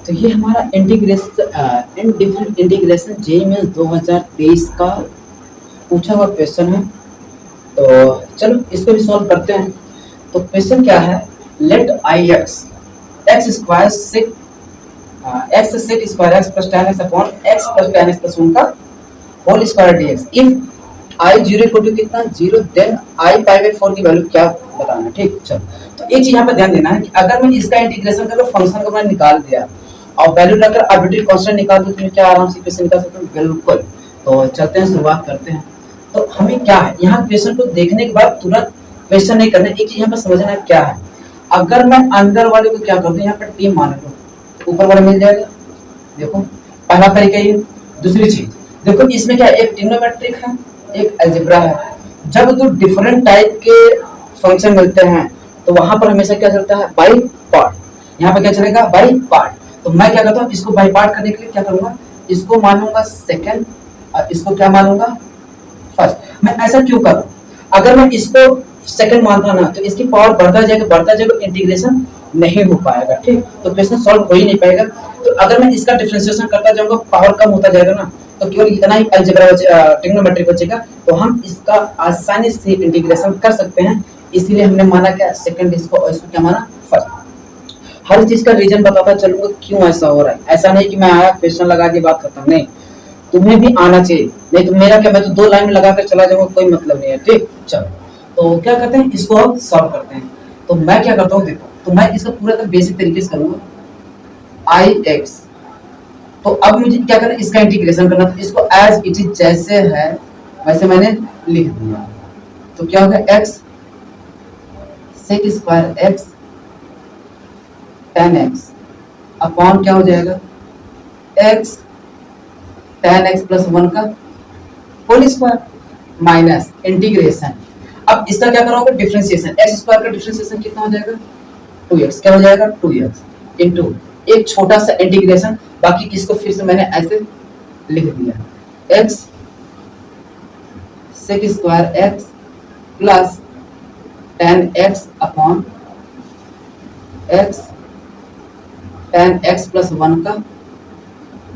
तो ये हमारा इंटीग्रेशन जेई में 2023 का पूछा हुआ क्वेश्चन है। तो चलो इसको भी सॉल्व करते हैं। तो क्वेश्चन क्या है, let I x square sec x sec square x plus ten x upon x plus ten x plus one का whole square d x if I zero equal to कितना zero, then I pi by four की value क्या बताना है। ठीक, चलो तो एक चीज यहाँ पे ध्यान देना है कि अगर मैं इसका इंटीग्रेशन कर फंक्शन को मैंने निकाल दिया और वैल्यू डालकर आर्बिट्रेरी कांस्टेंट निकाल दूं तो मैं क्या आराम से क्वेश्चन निकाल सकता हूँ। बिल्कुल। तो चलते हैं, शुरुआत करते हैं। तो हमें क्या है, यहाँ क्वेश्चन को देखने के बाद तुरंत क्वेश्चन नहीं करना, एक चीज यहाँ पे समझना है क्या है। अगर मैं अंदर वाले को क्या कर दूं, यहाँ पर टी मान लूं तो ऊपर वाला मिल जाएगा। देखो पहला तरीका ये। दूसरी चीज देखो, इसमें क्या है, एक ट्रिग्नोमेट्रिक है, एक अलजेब्रा है। जब दो डिफरेंट टाइप के फंक्शन मिलते हैं तो वहां पर हमेशा क्या चलता है, बाई पार्ट। यहाँ पे क्या चलेगा, बाई पार्ट। तो मैं क्या करता हूँ, इसको बाई पार्ट करने के लिए क्या करूंगा, इसको मानूंगा सेकंड और इसको क्या मानूंगा, फर्स्ट। मैं ऐसा क्यों कर रहा हूँ, अगर मैं इसको सेकंड मानता ना तो इसकी पावर बढ़ता जाएगा, इंटीग्रेशन नहीं हो पाएगा। ठीक, तो क्वेश्चन सॉल्व हो ही नहीं पाएगा। तो अगर मैं इसका डिफरेंशिएशन करता जाऊंगा, पावर कम होता जाएगा ना, तो केवल इतना ही अलजेब्रा ट्रिग्नोमेट्री बचेगा। तो हम इसका आसानी से इंटीग्रेशन कर सकते हैं, इसीलिए हमने माना क्या, सेकंड इसको, और इसको क्या माना, फर्स्ट। हर चीज का रीजन बताता चलूंगा क्यों ऐसा हो रहा है। ऐसा नहीं कि मैं आया क्वेश्चन लगा दी बात खत्म, नहीं, तुम्हें भी आना चाहिए। नहीं तो मेरा क्या, मैं तो दो लाइन में लगाकर चला जाऊंगा, कोई मतलब नहीं है। ठीक, चलो तो क्या करते हैं, इसको हम सॉल्व करते हैं। तो मैं क्या करता हूँ, देखो, तो मैं इसका पूरा बेसिक तरीके से करूंगा। आई एक्स, तो अब मुझे क्या करना है, इसका इंटीग्रेशन करना। तो इसको एज इट इज जैसे है वैसे मैंने लिख दिया। तो क्या होगा, x sec square x tan x upon क्या हो जाएगा, x tan x plus one का होल स्क्वायर माइनस इंटीग्रेशन। अब इसका क्या करोगे, डिफरेंशिएशन। एक्स स्क्वायर का डिफरेंशिएशन कितना हो जाएगा, 2x। क्या हो जाएगा, 2x इनटू एक छोटा सा इंटीग्रेशन। बाकी इसको फिर से मैंने ऐसे लिख दिया, x sec square x plus ten x upon x tan x plus one का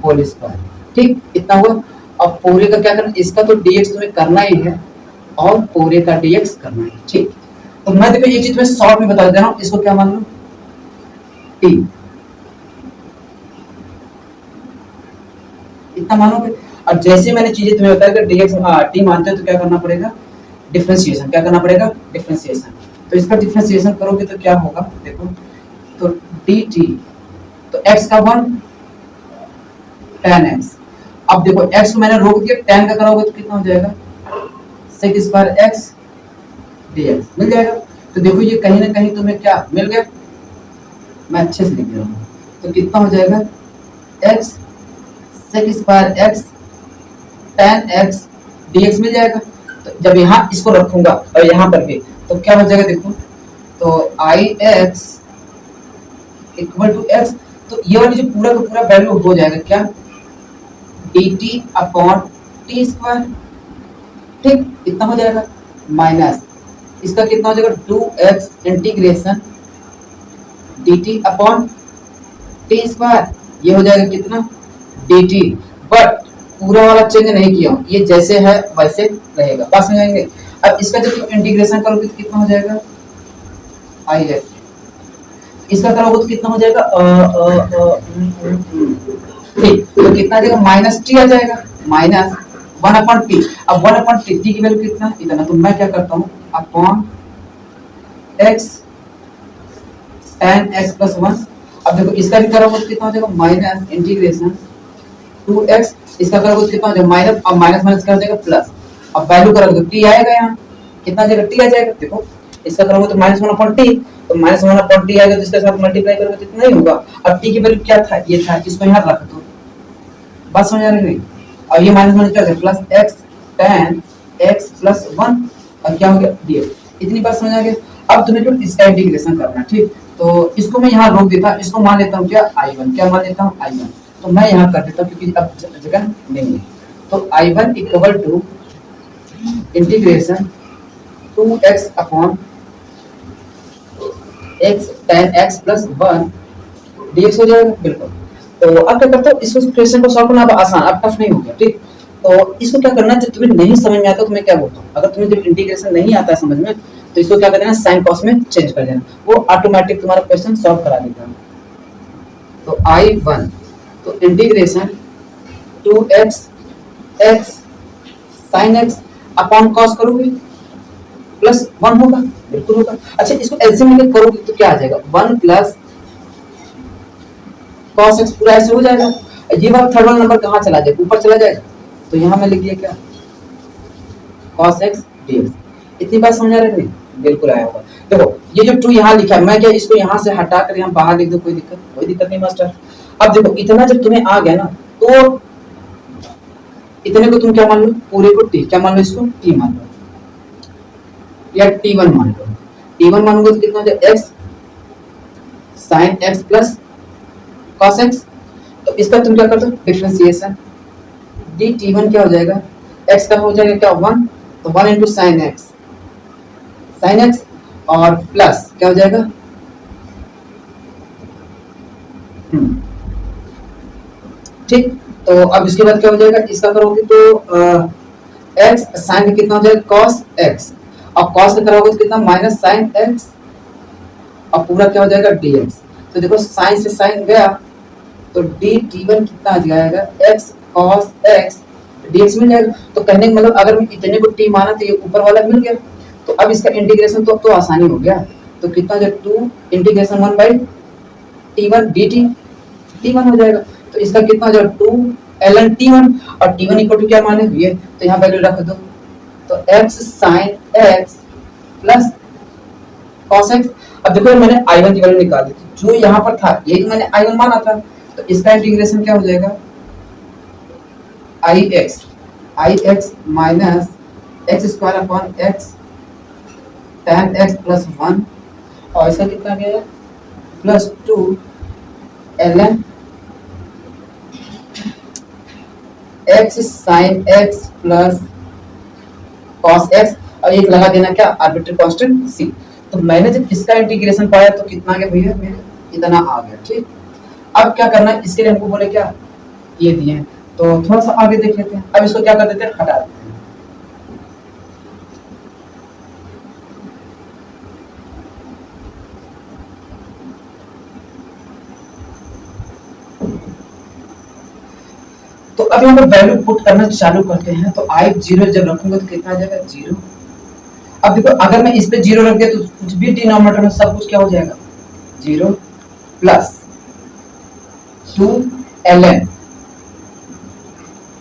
होल स्क्वायर। ठीक, इतना हुआ। अब पूरे का क्या करना, इसका तो dx तुम्हें करना ही है और पूरे का dx करना है। ठीक, तो मैं देखो ये चीज मैं शॉर्ट में बता दे रहा हूँ, इसको क्या मान लो, t, इतना मानोगे। और जैसे मैंने चीजें तुम्हें बताया कि dx t मानते हो तो क्या करना पड़ेगा, डिफरेंशिएशन। क्या करना पड़ेगा, डिफरेंशिएशन। तो इसका डिफरेंशिएशन करोगे तो क्या होगा, देखो, तो dt, तो x का वन टेन एक्स। अब देखो x को मैंने रोक दिया, टेन का करोगे तो कितना हो जाएगा, सेक स्क्वायर x dx मिल जाएगा। तो देखो ये कहीं ना कहीं तुम्हें क्या मिल गया, मैं अच्छे से लिख रहा हूँ। तो कितना हो जाएगा, x sec square x tan x dx मिल जाएगा। तो जब यहाँ इसको रखूंगा और यहाँ पर भी, तो क्या हो जाएगा, देखो, तो आई एक्स इक्वल टू एक्स। तो ये वाली जो पूरा का पूरा वैल्यू हो जाएगा क्या, dt अपॉन टी स्क्वायर। ठीक, इतना हो जाएगा माइनस इसका कितना हो जाएगा, 2x integration dt upon T square. ये हो जाएगा कितना, dt। बट पूरा वाला चेंज नहीं किया हूं, ये जैसे है वैसे रहेगा, बात समझेंगे। अब इसका जब इंटीग्रेशन करोगे तो कितना हो जाएगा, आई एक्स, इसका करोगे तो कितना हो जाएगा, ठीक, तो कितना आ जाएगा, माइनस टी आ जाएगा, माइनस वन अपॉन टी। अब वन अपॉन टी, टी की वैल्यू कितना, इतना। तो मैं क्या करता हूँ, upon x tan x plus one. अब देखो इसका भी करोगे तो कितना हो जाएगा, माइनस इंटीग्रेशन 2x। इसका करोगे तो कितना हो जाएगा, माइनस, अब माइनस माइनस कर देगा प्लस। अब वैल्यू करोगे तो टी आएगा, यहाँ कितना आ जाएगा, टी आ जाएगा। देखो इसका करोगे तो माइनस वन अपॉन टी, तो माइनस वन अपॉन टी आएगा, तो इसके साथ मल्टीप्लाई करोगे तो इतना ही होगा। अब टी की वैल्यू क्या था, ये था, इसको यहाँ रख दो, बात समझ आ रही नहीं। और ये माइनस माइनस क्या हो plus x tan x plus one, और क्या हो गया, dx। इतनी बात समझ आ गई। अब तुम्हें जो इसका इंटीग्रेशन करना है। ठीक, तो इसको मैं यहाँ रोक देता, इसको मान लेता हूँ क्या, i1। क्या मान लेता हूँ, i1। तो मैं यहाँ कर देता हूँ क्योंकि अब जगह नहीं है। तो i1 equal to integration 2x upon x tan x plus 1 dx हो जाएगा। बिल्कुल, तो अब क्या करते हो, इस क्वेश्चन को सॉल्व करना अब आसान, अब टफ नहीं हो गया, ठीक। तो इसको क्या करना है, जब तुम्हें नहीं समझ में आता तो मैं क्या बोलता हूँ, अगर तुम्हें जब इंटीग्रेशन नहीं आता है समझ में, तो इसको क्या कर देना, साइन कॉस में चेंज कर देना, वो ऑटोमेटिक तुम्हारा क्वेश्चन सॉल्व करा देगा। तो I1, तो integration 2x x sin x upon cos करोगे प्लस 1 होगा, बिल्कुल होगा। अच्छा, इसको एलसीएम में करोगे तो क्या आ जाएगा, 1 प्लस cos x पूरा ऐसे हो जाएगा। ये वाला थर्ड वाला नंबर कहाँ चला जाएगा, ऊपर चला जाएगा, तो यहाँ में लिख दिया क्या, cos x dx। इतनी बात समझ आ रही है, बिल्कुल आया होगा। देखो ये जो 2 यहाँ लिखा है, मैं क्या इसको यहाँ से हटा कर यहाँ बाहर लिख दूं, कोई दिक्कत नहीं मास्टर। अब देखो इतना जब तुम्हें आ गया ना, तो इतने को तुम क्या मान लो, पूरे को t क्या मान लो, इसको t मान लो या t1 मान लो। t1 मानोगे तो कितना हो जाएगा, x sin x plus cos x। तो इसका तुम क्या कर दो, डिफरेंशिएशन, dt1 क्या हो जाएगा, x का हो जाएगा क्या 1, तो 1 इंटू साइन x और प्लस क्या हो जाएगा, ठीक। तो अब इसके बाद क्या हो जाएगा, इसका करोगे तो x साइन कितना हो जाएगा cos x, और cos का करोगे तो कितना माइनस साइन x, और पूरा क्या हो जाएगा dx। तो देखो साइन से साइन गया, तो dt1 कितना आ जाएगा, x cos x dx मिल जाएगा। तो कहने का मतलब अगर मैं इतने को t माना तो ये ऊपर वाला मिल गया। तो अब इसका इंटीग्रेशन तो आसानी हो गया। तो कितना हो जाएगा, 2 integration 1 by t1 dt t1 हो जाएगा। तो इसका कितना हो जाएगा, 2 ln t1, और t1 इक्वल टू क्या माने ये, तो यहाँ वैल्यू रख दो, तो x sin x plus cos x। अब देखो मैंने I1 की वैल्यू निकाल दी थी, जो यहाँ पर था यही तो मैंने I1 माना था, तो इसका इंटीग्रेशन क्या हो जाएगा, ix minus x square upon x tan x plus 1, और इसका कितना गया plus 2 ln x sin x plus cos x, और एक लगा देना क्या, आर्बिट्ररी कांस्टेंट c। तो मैंने जब इसका इंटीग्रेशन पाया तो कितना आ गया भैया, मेरे इतना आ गया, ठीक। अब क्या करना है, इसके लिए हमको बोले क्या, ये दिए हैं, तो थोड़ा सा आगे देख लेते हैं। अब इसको क्या कर देते हैं, हटा देते हैं। तो अब यहाँ पर वैल्यू पुट करना चालू करते हैं। तो आई 0 जब रखूंगा तो कितना आ जाएगा, 0। अब देखो अगर मैं इस पे 0 रख दिया तो कुछ भी डिनोमिनेटर में सब कुछ क्या हो जाएगा, 0 प्लस 2 ln,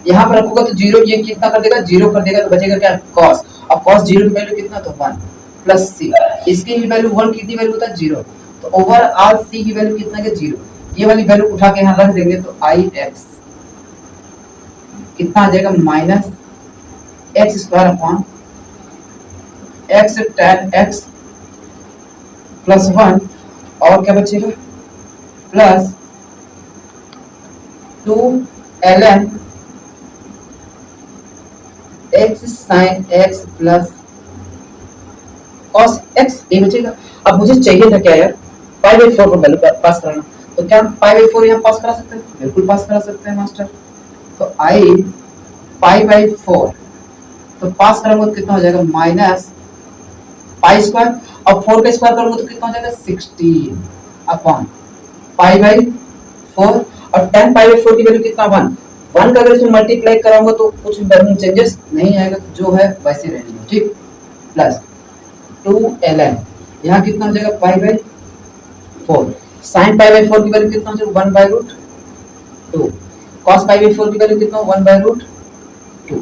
यहाँ पर रखूंगा तो 0, ये कितना कर देगा, 0 कर देगा, तो बचेगा क्या, cos, और cos 0 की वैल्यू कितना, तो 1 प्लस c, इसकी भी वैल्यू 1, कितनी वैल्यू होता है, 0। तो ओवरऑल c की वैल्यू कितना है, 0। ये वाली वैल्यू उठा के यहाँ रख देंगे, तो ix कितना आ जाएगा, minus x square upon x tan x plus 1, और क्या बचेगा, plus 2 ln x sin x plus cos x, ये बचेगा। अब मुझे चाहिए था क्या यार, पाई बाई 4 को वैल्यू पास कराना, तो क्या पाई बाई 4 यहाँ पास करा सकते हैं, बिल्कुल पास करा सकते हैं मास्टर। तो आई पाई बाई 4, तो पास करूंगा तो कितना हो जाएगा, माइनस पाई स्क्वायर, और 4 का स्क्वायर करूंगा तो कितना हो जाएगा, 16 अपॉन पाई बाई 4, और tan पाई बाई 4 की वैल्यू कितना, 1 का अगर इसमें मल्टीप्लाई कराऊंगा तो कुछ चेंजेस नहीं आएगा, तो जो है वैसे रहेगा, ठीक। प्लस 2 ln, यहाँ कितना हो जाएगा, pi by 4, sin pi by 4 की वैल्यू कितना हो जाएगा, 1 by root 2, cos pi by 4 की वैल्यू कितना, 1 बाई रूट 2,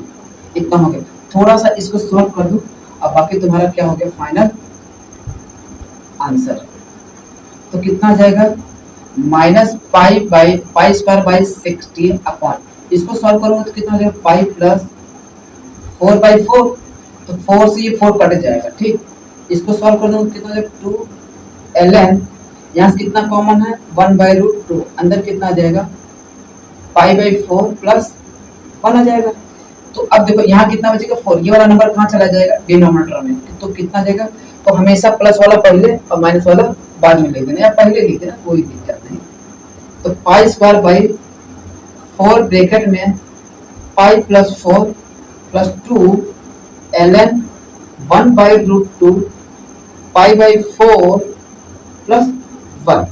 इतना हो गया। थोड़ा सा इसको सॉल्व कर दूं, अब बाकी तुम्हारा क्या हो गया, फाइनल आंसर। तो कितना आ जाएगा, minus pi by pi square by 16 upon, इसको सॉल्व करूंगा तो कितना हो जाएगा, पाई प्लस 4 बाई 4, तो 4 से ये 4 कट जाएगा, ठीक। इसको सॉल्व कर दूंगा तो कितना हो जाएगा, 2 ln, यहाँ से कितना कॉमन है, 1 बाई रूट 2, अंदर कितना आ जाएगा, पाई बाई 4 प्लस 1 आ जाएगा। तो अब देखो यहाँ कितना बचेगा, 4, ये वाला नंबर कहाँ चला जाएगा, डिनोमिनेटर में, तो कितना जाएगा, तो हमेशा प्लस वाला पहले और माइनस वाला बाद में लिख देना, या पहले लिख देना, कोई दिक्कत नहीं। तो पाई स्क्वायर बाई 4 ब्रैकेट में pi plus 4 plus 2 ln 1 by root 2 pi by 4 plus 1।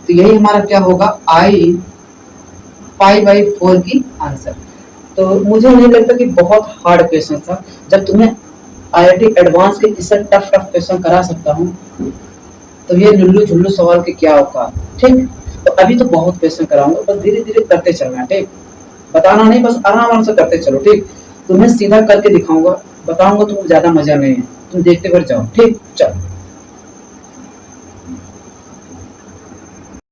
तो यही हमारा क्या होगा, आई पाई बाई 4 की आंसर। तो मुझे नहीं लगता कि बहुत हार्ड क्वेश्चन था। जब तुम्हें आईआईटी एडवांस के इससे टफ टफ क्वेश्चन करा सकता हूँ, तो ये लुल्लू झुल्लू सवाल के क्या औकात। ठीक, तो अभी तो बहुत क्वेश्चन कराऊंगा, बस धीरे धीरे करते चलना। ठीक, बताना नहीं, बस आराम से करते चलो। ठीक, तुम्हें सीधा करके दिखाऊंगा, बताऊंगा तुमको ज्यादा मजा नहीं है, तुम देखते हुए जाओ। ठीक, चलो।